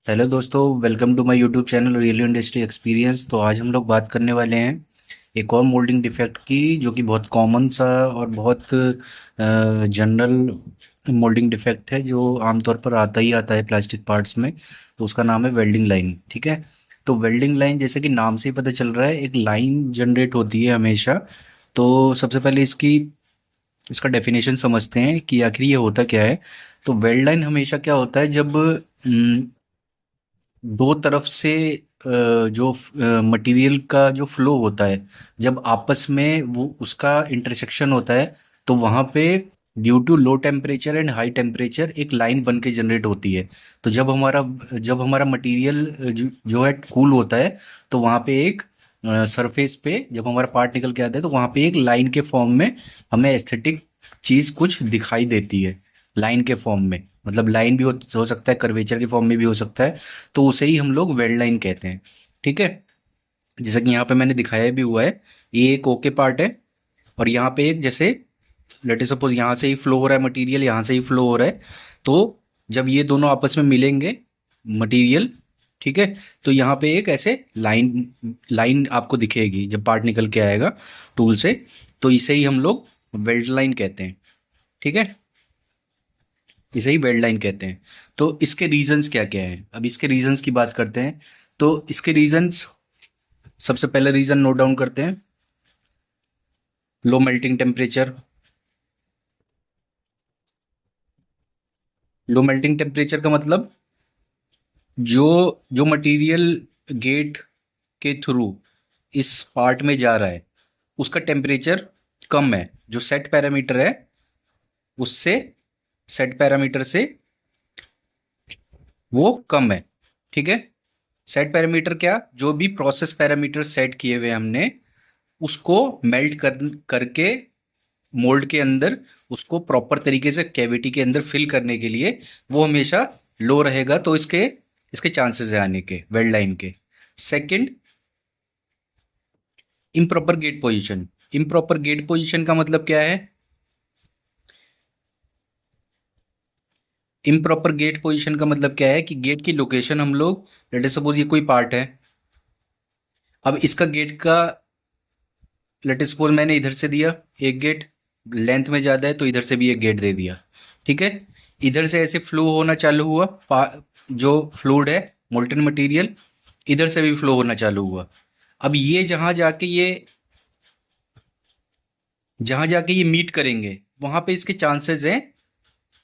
Hello दोस्तों, welcome to my YouTube channel real industry experience. तो आज हम लोग बात करने वाले हैं एक और मोल्डिंग डिफेक्ट की, जो कि बहुत कॉमन सा और बहुत जनरल मोल्डिंग डिफेक्ट है, जो आमतौर पर आता ही आता है प्लास्टिक पार्ट्स में। तो उसका नाम है वेल्डिंग लाइन। ठीक है। तो वेल्डिंग लाइन, जैसे कि नाम से ही पता चल रहा है, एक लाइन जनरेट होती है हमेशा। तो सबसे पहले इसका डेफिनेशन समझते हैं कि आखिर ये होता क्या है। तो वेल्ड लाइन हमेशा क्या होता है, जब दो तरफ से जो मटेरियल का जो फ्लो होता है, जब आपस में वो उसका इंटरसेक्शन होता है, तो वहाँ पे due to low temperature and high temperature एक लाइन बन के जनरेट होती है। तो जब हमारा मटेरियल जो है कूल होता है, तो वहाँ पे एक सरफेस पे जब हमारा पार्ट निकल के आता है, तो वहाँ पे एक लाइन के फॉर्म में हमें एस्थेटिक चीज कुछ दिखाई देती है। लाइन के फॉर्म में, मतलब लाइन भी हो सकता है, कर्वेचर के फॉर्म में भी हो सकता है। तो उसे ही हम लोग वेल्ड लाइन कहते हैं। ठीक है। जैसा कि यहाँ पे मैंने दिखाया भी हुआ है, ये एक ओके पार्ट है, और यहाँ पे एक, जैसे लेट सपोज यहाँ से ही फ्लो हो रहा है मटेरियल, यहाँ से ही फ्लो हो रहा है। तो जब ये दोनों आपस में मिलेंगे मटेरियल, ठीक है, तो यहाँ पे एक ऐसे लाइन लाइन आपको दिखेगी जब पार्ट निकल के आएगा टूल से। तो इसे ही हम लोग वेल्ड लाइन कहते हैं। ठीक है। इसे ही वेल्ड लाइन कहते हैं। तो इसके रीजंस क्या क्या हैं, अब इसके रीजंस की बात करते हैं। तो इसके रीजंस, सबसे पहले रीजन नोट डाउन करते हैं। Low melting temperature. Low melting temperature का मतलब, जो जो मटेरियल गेट के थ्रू इस पार्ट में जा रहा है, उसका टेम्परेचर कम है, जो सेट पैरामीटर है उससे, सेट पैरामीटर से वो कम है। ठीक है। सेट पैरामीटर क्या, जो भी प्रोसेस पैरामीटर सेट किए हुए हमने, उसको मेल्ट करके मोल्ड के अंदर, उसको प्रॉपर तरीके से कैविटी के अंदर फिल करने के लिए वो हमेशा लो रहेगा। तो इसके इसके चांसेस है आने के वेल्ड लाइन के। Second, improper gate position. Improper gate position का मतलब क्या है? इम्प्रॉपर गेट पोजीशन का मतलब क्या है कि गेट की लोकेशन हम लोग, लेट अस सपोज ये कोई पार्ट है, अब इसका गेट का, लेट अस सपोज मैंने इधर से दिया एक गेट, लेंथ में ज़्यादा है तो इधर से भी एक गेट दे दिया। ठीक है। इधर से ऐसे फ्लो होना चालू हुआ, जो फ्लूइड है, मोल्टन मटेरियल, इधर से भी फ्लो होना चालू हुआ। अब ये जहाँ जाके ये मीट करेंगे, वहां पे इसके चांसेस हैं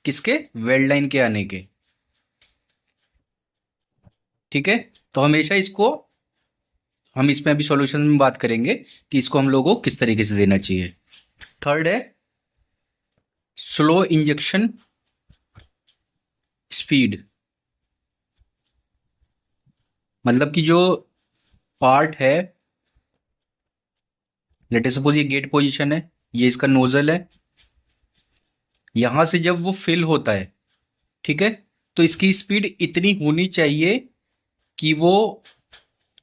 किसके? वेल्ड लाइन के आने के। ठीक है। तो हमेशा इसको, हम इसमें अभी सॉल्यूशन में बात करेंगे कि इसको हम लोगों को किस तरीके से देना चाहिए। थर्ड है स्लो इंजेक्शन स्पीड। मतलब कि जो पार्ट है, लेट अस सपोज ये गेट पोजीशन है, ये इसका नोजल है, यहां से जब वो फिल होता है, ठीक है, तो इसकी स्पीड इतनी होनी चाहिए कि वो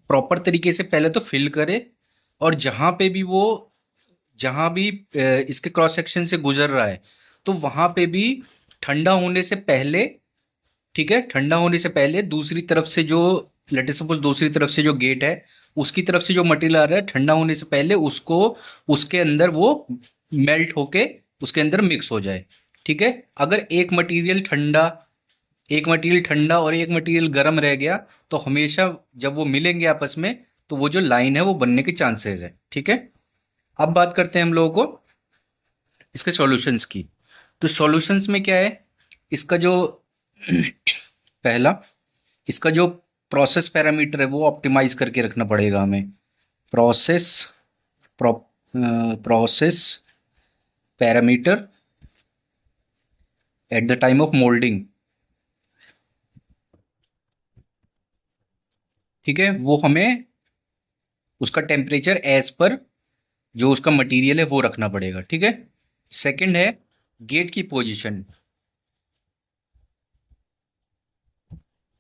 प्रॉपर तरीके से पहले तो फिल करे, और जहां भी इसके क्रॉस सेक्शन से गुजर रहा है, तो वहां पे भी ठंडा होने से पहले, ठीक है, ठंडा होने से पहले दूसरी तरफ से जो, लेट अस सपोज दूसरी तरफ से जो गेट है, उसकी तरफ से जो मटेरियल आ रहा है, ठंडा होने से पहले उसको, उसके अंदर वो मेल्ट होके उसके अंदर मिक्स हो जाए। ठीक है। अगर एक मटेरियल ठंडा और एक मटेरियल गर्म रह गया, तो हमेशा जब वो मिलेंगे आपस में, तो वो जो लाइन है वो बनने के चांसेस है। ठीक है। अब बात करते हैं हम लोगों को इसके सॉल्यूशंस की। तो सॉल्यूशंस में क्या है, इसका जो पहला, इसका जो प्रोसेस पैरामीटर है वो ऑप्टिमाइज करके रखना पड़ेगा हमें। Process process parameter at the time of moulding. ठीक है। वो हमें उसका टेम्परेचर एज पर जो उसका मटेरियल है वो रखना पड़ेगा। ठीक है। सेकंड है गेट की पोजीशन।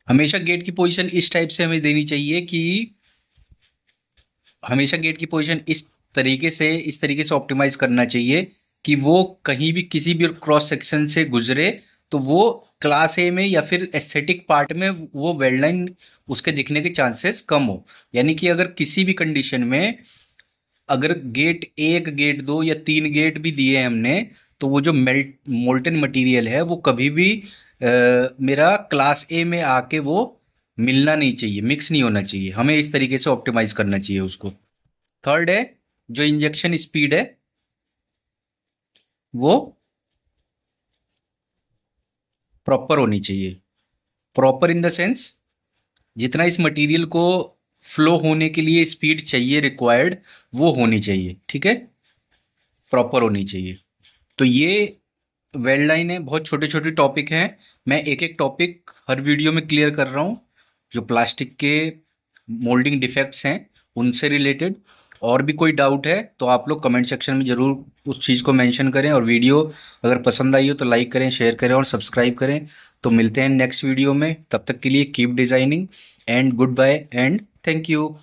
हमेशा गेट की पोजीशन इस टाइप से हमें देनी चाहिए कि, हमेशा गेट की पोजीशन इस तरीके से ऑप्टिमाइज करना चाहिए कि वो कहीं भी किसी भी क्रॉस सेक्शन से गुजरे तो वो क्लास ए में या फिर एस्थेटिक पार्ट में वो वेल्ड लाइन उसके दिखने के चांसेस कम हो। यानी कि अगर किसी भी कंडीशन में अगर गेट एक, गेट दो या तीन गेट भी दिए हैं हमने, तो वो जो मोल्टन मटेरियल है वो कभी भी मेरा क्लास ए में आके वो मिलना नहीं चाहिए, मिक्स नहीं होना चाहिए। हमें इस तरीके से ऑप्टिमाइज करना चाहिए उसको। थर्ड है, जो इंजेक्शन स्पीड है वो प्रॉपर होनी चाहिए। प्रॉपर इन द सेंस, जितना इस मटेरियल को फ्लो होने के लिए स्पीड चाहिए रिक्वायर्ड, वो होनी चाहिए, ठीक है, प्रॉपर होनी चाहिए। तो ये वेल्ड लाइन है, बहुत छोटे छोटे टॉपिक हैं। मैं एक एक टॉपिक हर वीडियो में क्लियर कर रहा हूँ। जो प्लास्टिक के मोल्डिंग डिफेक्ट्स हैं उनसे रिलेटेड। और भी कोई डाउट है तो आप लोग कमेंट सेक्शन में ज़रूर उस चीज़ को मेंशन करें, और वीडियो अगर पसंद आई हो तो लाइक करें, शेयर करें और सब्सक्राइब करें। तो मिलते हैं नेक्स्ट वीडियो में, तब तक के लिए keep designing and goodbye and thank you.